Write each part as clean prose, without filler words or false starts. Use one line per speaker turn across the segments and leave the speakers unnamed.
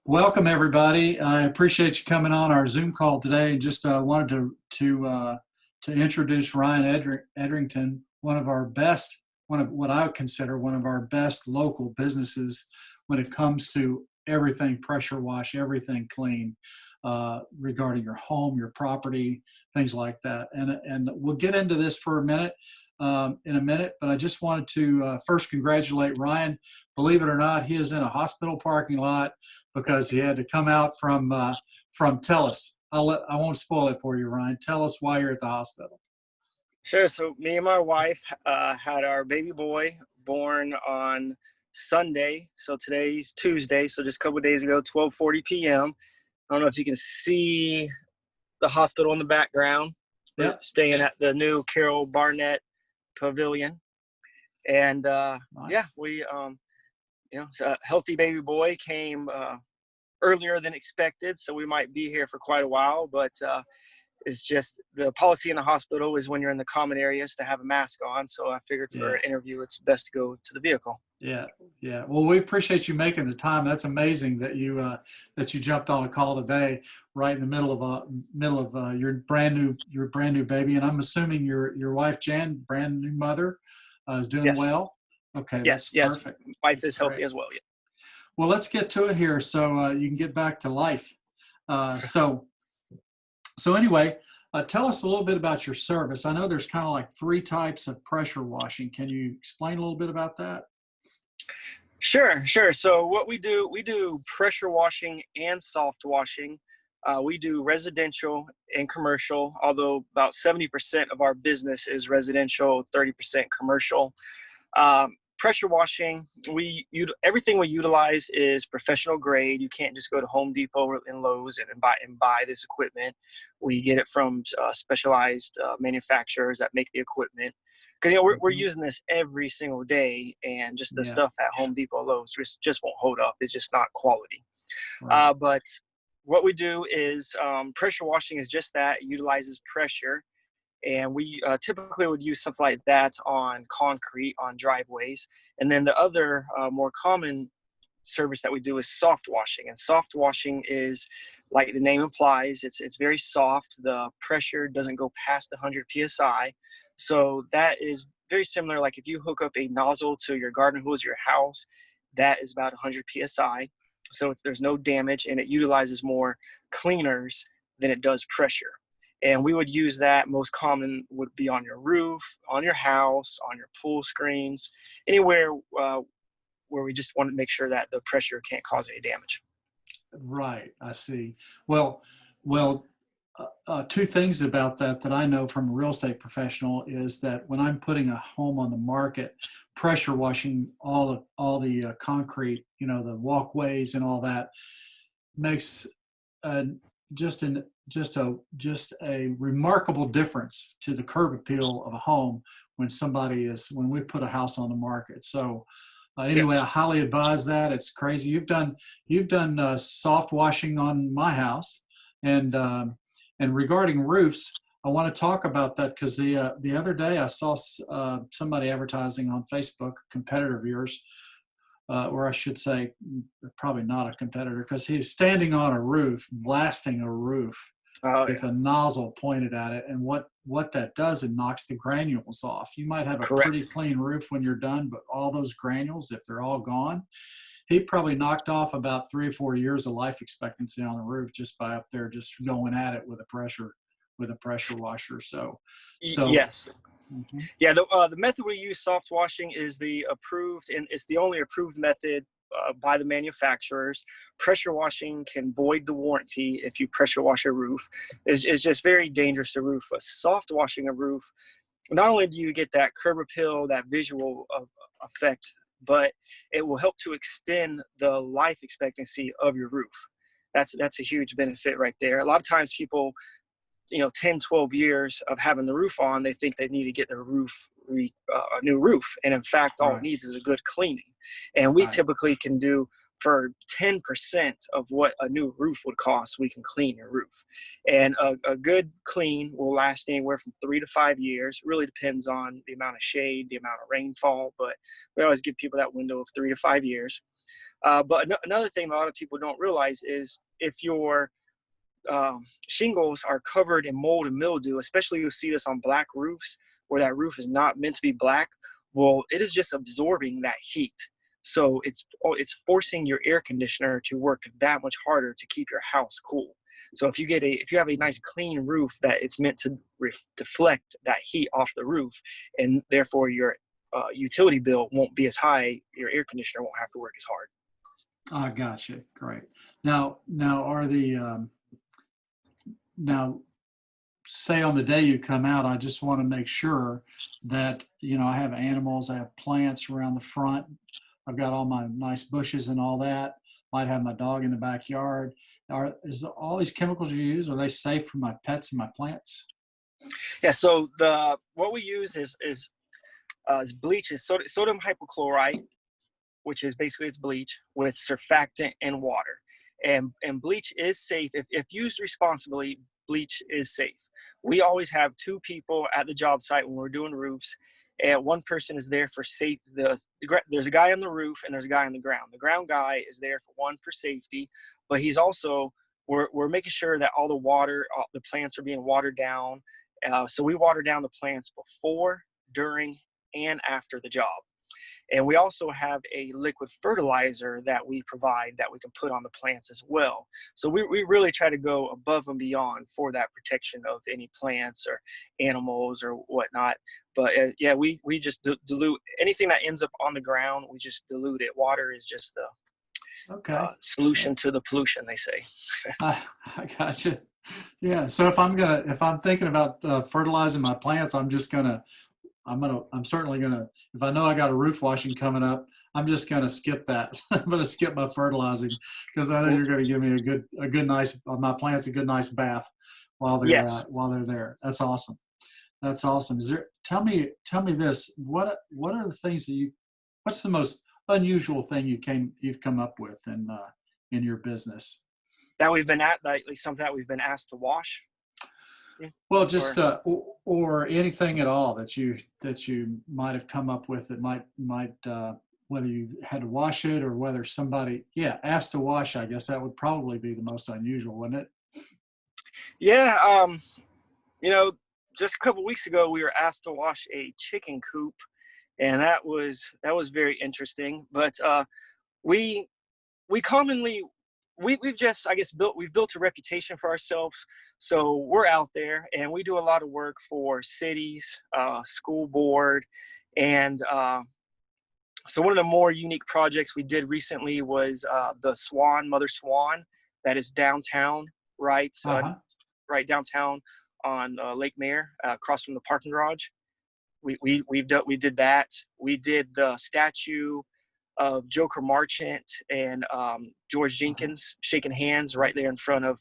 Welcome, everybody. I appreciate you coming on our Zoom call today. And just wanted to introduce Ryan Edrington, one of our best, one of what I would consider one of our best local businesses when it comes to everything pressure wash, everything clean, regarding your home, your property, things like that. And we'll get into this for a minute. In a minute, but I just wanted to first congratulate Ryan. Believe it or not, he is in a hospital parking lot because he had to come out from Tell us. I won't spoil it for you, Ryan. Tell us why you're at the hospital.
Sure. So me and my wife had our baby boy born on Sunday. So today's Tuesday. So just a couple of days ago, 12:40 p.m. I don't know if you can see the hospital in the background. We're staying at the new Carol Barnett Pavilion. And
Nice.
yeah, we a healthy baby boy came earlier than expected, so we might be here for quite a while, but it's just the policy in the hospital is when you're in the common areas to have a mask on. So I figured for an interview it's best to go to the vehicle.
Yeah. Well, we appreciate you making the time. That's amazing that you jumped on a call today, right in the middle of your brand new baby. And I'm assuming your wife Jan, brand new mother, is doing well. Okay.
Yes.
That's perfect.
Wife is healthy as well. Yeah.
Well, let's get to it here, so you can get back to life. So anyway, tell us a little bit about your service. I know there's kind of like 3 types of pressure washing. Can you explain a little bit about that?
Sure. So what we do pressure washing and soft washing. We do residential and commercial, although about 70% of our business is residential, 30% commercial. Pressure washing, everything we utilize is professional grade. You can't just go to Home Depot and Lowe's and buy this equipment. We get it from specialized manufacturers that make the equipment. Because we're using this every single day, and just the stuff at Home Depot, Lowe's just won't hold up. It's just not quality.
Right.
But what we do is pressure washing is just that. It utilizes pressure. And we typically would use something like that on concrete, on driveways. And then the other more common service that we do is soft washing. And soft washing is, like the name implies, it's very soft. The pressure doesn't go past 100 psi. So that is very similar. Like if you hook up a nozzle to your garden hose, your house, that is about 100 psi. So there's no damage, and it utilizes more cleaners than it does pressure. And we would use that. Most common would be on your roof, on your house, on your pool screens, anywhere where we just want to make sure that the pressure can't cause any damage.
Right. I see. Well, 2 things about that I know from a real estate professional is that when I'm putting a home on the market, pressure washing all the concrete, the walkways and all that makes just a remarkable difference to the curb appeal of a home when we put a house on the market. So anyway, I highly advise that. It's crazy. You've done soft washing on my house, and regarding roofs, I want to talk about that because the other day I saw somebody advertising on Facebook, a competitor of yours, or I should say probably not a competitor, because he's standing on a roof, blasting a roof with a nozzle pointed at it. And what that does, it knocks the granules off. You might have a pretty clean roof when you're done, but all those granules, if they're all gone, he probably knocked off about 3 or 4 years of life expectancy on the roof just by up there just going at it with a pressure washer. So
yes.
Mm-hmm.
Yeah, the method we use, soft washing, is the approved, and it's the only approved method by the manufacturers. Pressure washing can void the warranty if you pressure wash a roof. It's just very dangerous to roof. Soft washing a roof, not only do you get that curb appeal, that visual effect, but it will help to extend the life expectancy of your roof. That's a huge benefit right there. A lot of times people, 10, 12 years of having the roof on, they think they need to get their roof, a new roof. And in fact, all it needs is a good cleaning. And we typically can do for 10% of what a new roof would cost, we can clean your roof. And a good clean will last anywhere from 3 to 5 years. It really depends on the amount of shade, the amount of rainfall, but we always give people that window of 3 to 5 years. But another thing a lot of people don't realize is if your shingles are covered in mold and mildew, especially you'll see this on black roofs where that roof is not meant to be black. Well, it is just absorbing that heat. So it's forcing your air conditioner to work that much harder to keep your house cool. So if you have a nice clean roof, that it's meant to deflect that heat off the roof, and therefore your utility bill won't be as high. Your air conditioner won't have to work as hard.
I gotcha. Great. Now are the now say on the day you come out, I just want to make sure that, I have animals, I have plants around the front. I've got all my nice bushes and all that. Might have my dog in the backyard. Is all these chemicals you use, are they safe for my pets and my plants?
Yeah. So what we use is bleach, is sodium hypochlorite, which is basically it's bleach with surfactant and water. And bleach is safe. If used responsibly, bleach is safe. We always have 2 people at the job site when we're doing roofs, and one person is there for safe. There's a guy on the roof and there's a guy on the ground. The ground guy is there for safety, but he's also, we're making sure that all the plants are being watered down. So we water down the plants before, during, and after the job. And we also have a liquid fertilizer that we provide that we can put on the plants as well. So we really try to go above and beyond for that protection of any plants or animals or whatnot. But yeah, we just dilute anything that ends up on the ground. We just dilute it. Water is just the solution to the pollution, they say.
I gotcha. Yeah. So if I'm thinking about fertilizing my plants, I'm certainly gonna, if I know I got a roof washing coming up, I'm just gonna skip that. I'm gonna skip my fertilizing because I know you're gonna give me a good nice, my plants a good nice bath while they're there. That's awesome. That's awesome. Tell me this, what are the things what's the most unusual thing you've come up with in your business?
That we've been something that we've been asked to wash.
Well, just or anything at all that you might have come up with that might whether you had to wash it or whether somebody asked to wash. I guess that would probably be the most unusual, wouldn't it?
Yeah. Just a couple weeks ago we were asked to wash a chicken coop, and that was very interesting. But we commonly we've just, I guess, we've built a reputation for ourselves. So we're out there and we do a lot of work for cities, school board. And so one of the more unique projects we did recently was the Mother Swan, that is downtown, right downtown on Lake Mare, across from the parking garage. We did that. We did the statue of Joker Marchant and George Jenkins shaking hands right there in front of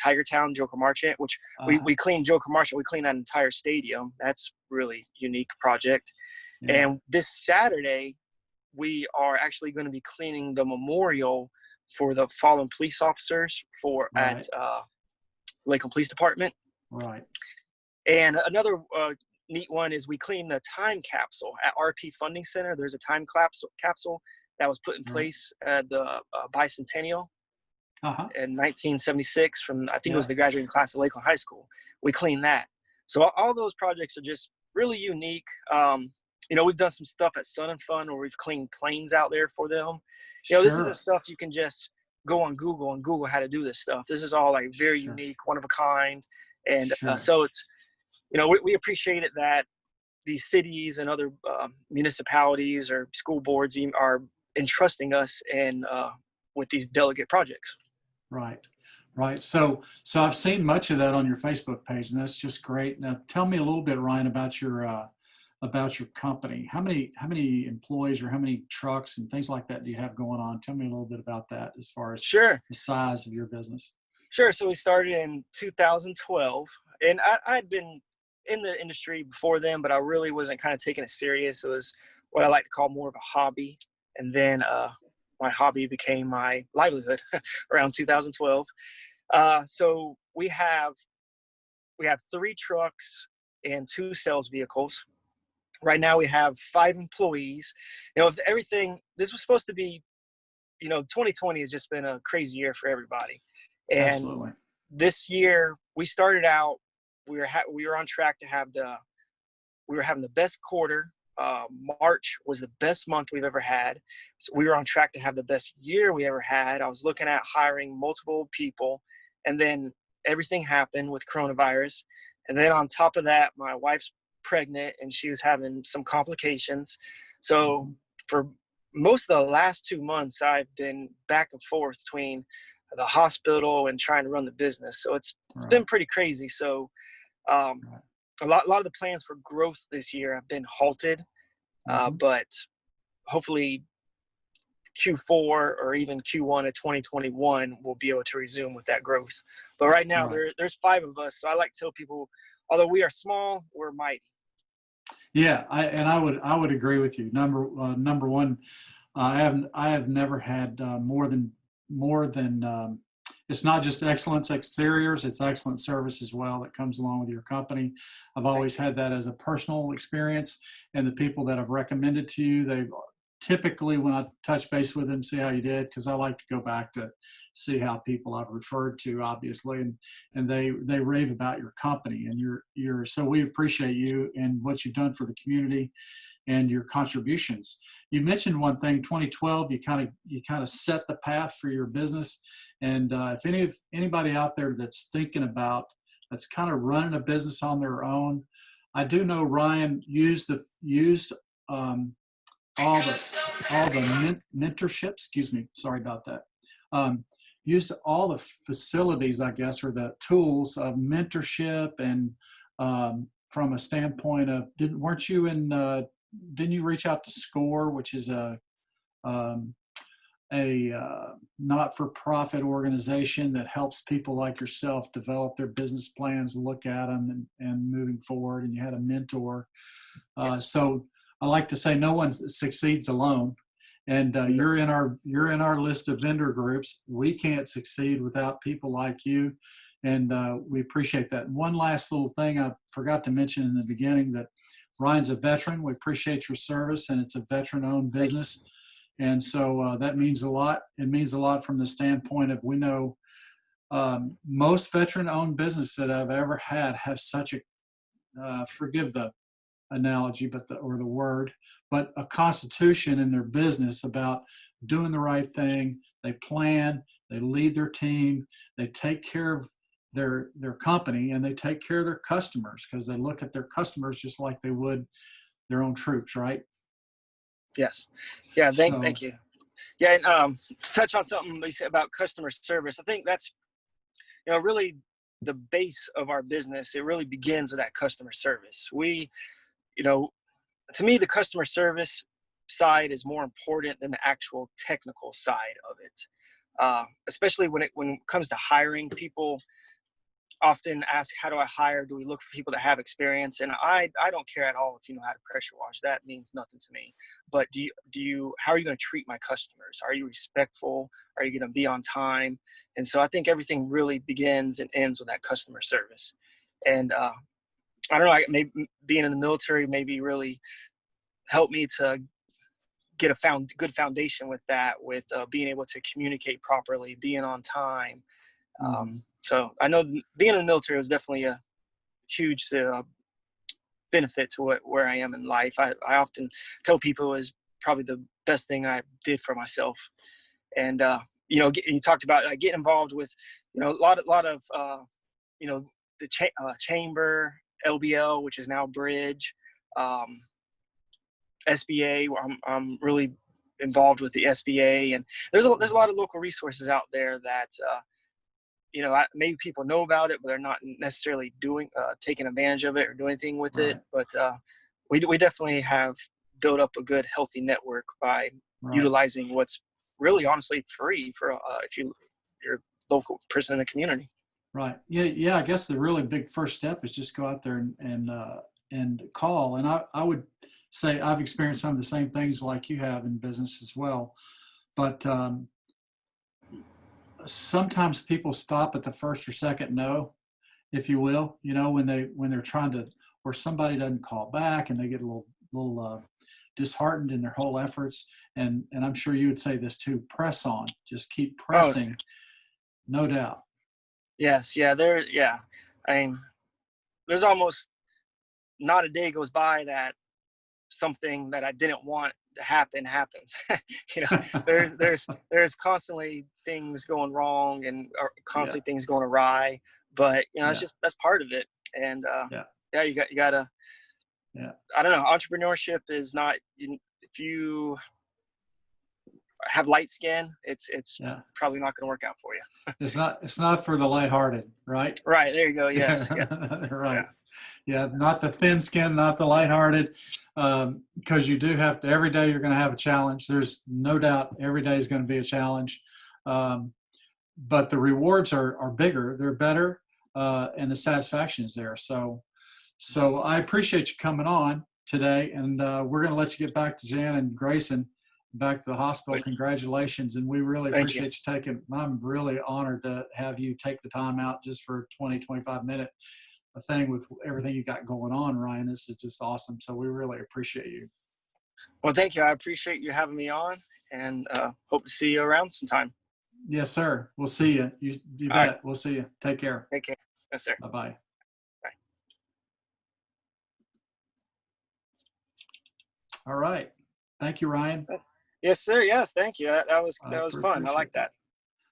Tiger Town, Joker Marchant, which we cleaned Joker Marchant. We cleaned that entire stadium. That's really unique project. Yeah. And this Saturday, we are actually going to be cleaning the memorial for the fallen police officers at Lakeland Police Department.
Right.
And another neat one is we clean the time capsule at RP Funding Center. There's a time capsule that was put in place at the bicentennial in 1976 from, I think it was the graduating class of Lakeland High School. We clean that. So all those projects are just really unique. We've done some stuff at Sun and Fun where we've cleaned planes out there for them. This is the stuff you can just go on Google and Google how to do this stuff. This is all like very unique, one of a kind. And so it's, we appreciate it that these cities and other municipalities or school boards are entrusting us with these delegate projects.
Right. So I've seen much of that on your Facebook page, and that's just great. Now, tell me a little bit, Ryan, about your company. How many employees or how many trucks and things like that do you have going on? Tell me a little bit about that as far as the size of your business.
Sure. So we started in 2012, and I'd been in the industry before then, but I really wasn't kind of taking it serious. It was what I like to call more of a hobby. And then my hobby became my livelihood around 2012. So we have 3 trucks and 2 sales vehicles. Right now we have 5 employees. If everything, this was supposed to be, 2020 has just been a crazy year for everybody. And
Absolutely.
this year we started out, we were on track to we were having the best quarter. March was the best month we've ever had. So we were on track to have the best year we ever had. I was looking at hiring multiple people, and then everything happened with coronavirus. And then on top of that, my wife's pregnant and she was having some complications. So for most of the last 2 months, I've been back and forth between the hospital and trying to run the business. So it's been pretty crazy. So a lot of the plans for growth this year have been halted, but hopefully Q4 or even Q1 of 2021 we'll be able to resume with that growth. But right now there's 5 of us, so I like to tell people, although we are small, we're mighty.
Yeah, I would agree with you. Number one, I have never had more than it's not just Xcellent Exteriors, it's excellent service as well that comes along with your company. I've always had that as a personal experience, and the people that I've recommended to you, they've typically, when I touch base with them, see how you did, because I like to go back to see how people I've referred to, obviously, and they rave about your company, and so we appreciate you and what you've done for the community and your contributions. You mentioned one thing, 2012, you kind of set the path for your business. And if anybody out there that's thinking about, that's kind of running a business on their own, I do know Ryan used all the mentorship, excuse me, sorry about that. Used all the facilities, I guess, or the tools of mentorship, and from a standpoint of, didn't you reach out to SCORE, which is a not-for-profit organization that helps people like yourself develop their business plans, look at them, and moving forward, and you had a mentor. So I like to say no one succeeds alone, and you're in our list of vendor groups. We can't succeed without people like you, and we appreciate that. And one last little thing I forgot to mention in the beginning, that Ryan's a veteran. We appreciate your service, and it's a veteran-owned business. And so that means a lot. It means a lot from the standpoint of, we know most veteran-owned businesses that I've ever had have such a, forgive the analogy, but the word, but a constitution in their business about doing the right thing. They plan, they lead their team, they take care of their company, and they take care of their customers, because they look at their customers just like they would their own troops, right?
Yes. Yeah. Thank you. Yeah. And to touch on something you said about customer service, I think that's, really the base of our business. It really begins with that customer service. To me, the customer service side is more important than the actual technical side of it. Especially when it comes to hiring people. Often ask, how do I hire? Do we look for people that have experience? And I don't care at all if you know how to pressure wash. That means nothing to me. But how are you going to treat my customers? Are you respectful? Are you going to be on time? And so I think everything really begins and ends with that customer service. And I don't know, maybe being in the military maybe really helped me to get a good foundation with that, with being able to communicate properly, being on time. So I know being in the military was definitely a huge benefit to where I am in life. I often tell people it was probably the best thing I did for myself. And, you talked about getting involved with, a lot of the chamber, LBL, which is now Bridge, SBA, where I'm really involved with the SBA. And there's a lot of local resources out there that, maybe people know about it, but they're not necessarily taking advantage of it or doing anything with it. But we definitely have built up a good, healthy network by utilizing what's really, honestly, free for if you're a local person in the community.
Right. Yeah. I guess the really big first step is just go out there and call. And I would say I've experienced some of the same things like you have in business as well. but sometimes people stop at the first or second no, if you will, when they're trying to, or somebody doesn't call back and they get a little disheartened in their whole efforts. And I'm sure you would say this too, press on, just keep pressing. No doubt.
Yes. Yeah. Yeah. I mean, there's almost not a day goes by that something that I didn't want to happen happens. There's constantly things going wrong and constantly things going awry, but it's just, that's part of it. And you gotta, I don't know, entrepreneurship is not, if you have light skin, it's probably not going to work out for you.
It's not for the lighthearted, right?
Right. There you go. Yes. Yeah.
Right. Yeah. Not the thin skin, not the lighthearted, because you do have to, every day you're going to have a challenge. There's no doubt every day is going to be a challenge. But the rewards are bigger, they're better, and the satisfaction is there. So I appreciate you coming on today, and we're going to let you get back to Jan and Grayson, back to the hospital. Congratulations. And we really appreciate you taking, I'm really honored to have you take the time out just for 20-25 minute thing with everything you got going on, Ryan. This is just awesome. So we really appreciate you.
Well, thank you. I appreciate you having me on, and hope to see you around sometime.
Yes, sir. We'll see you. You bet. Right. We'll see you. Take care.
Take care. Yes, sir.
Bye-bye.
Bye.
All right. Thank you, Ryan.
Yes, sir. Yes, thank you. That was fun. I like that.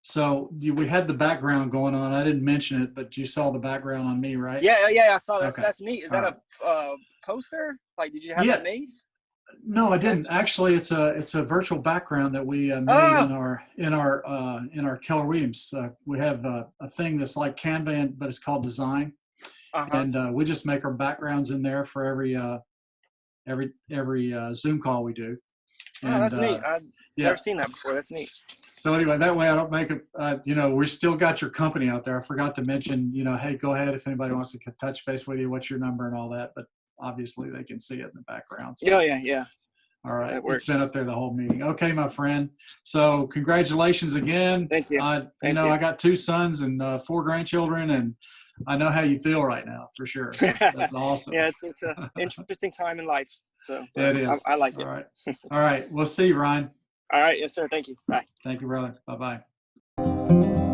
So we had the background going on. I didn't mention it, but you saw the background on me, right?
Yeah. I saw that. Okay. That's neat. Is that a poster? Like, did you have that made?
No, I didn't. Actually, it's a virtual background that we made in our Keller Williams. We have a thing that's like Canva, but it's called Design, and we just make our backgrounds in there for every Zoom call we do. And,
that's neat. I've never seen that before. That's neat.
So anyway, that way I don't make it, we still got your company out there. I forgot to mention, hey, go ahead if anybody wants to touch base with you, what's your number and all that. But obviously they can see it in the background. So.
Yeah.
All right. It's been up there the whole meeting. Okay, my friend. So congratulations again.
Thank you.
I got 2 sons and 4 grandchildren, and I know how you feel right now for sure. That's awesome.
Yeah, it's an interesting time in life. So
it is.
I like it.
All right. All right. We'll see you, Ryan.
All right. Yes, sir. Thank you. Bye.
Thank you, brother. Bye-bye.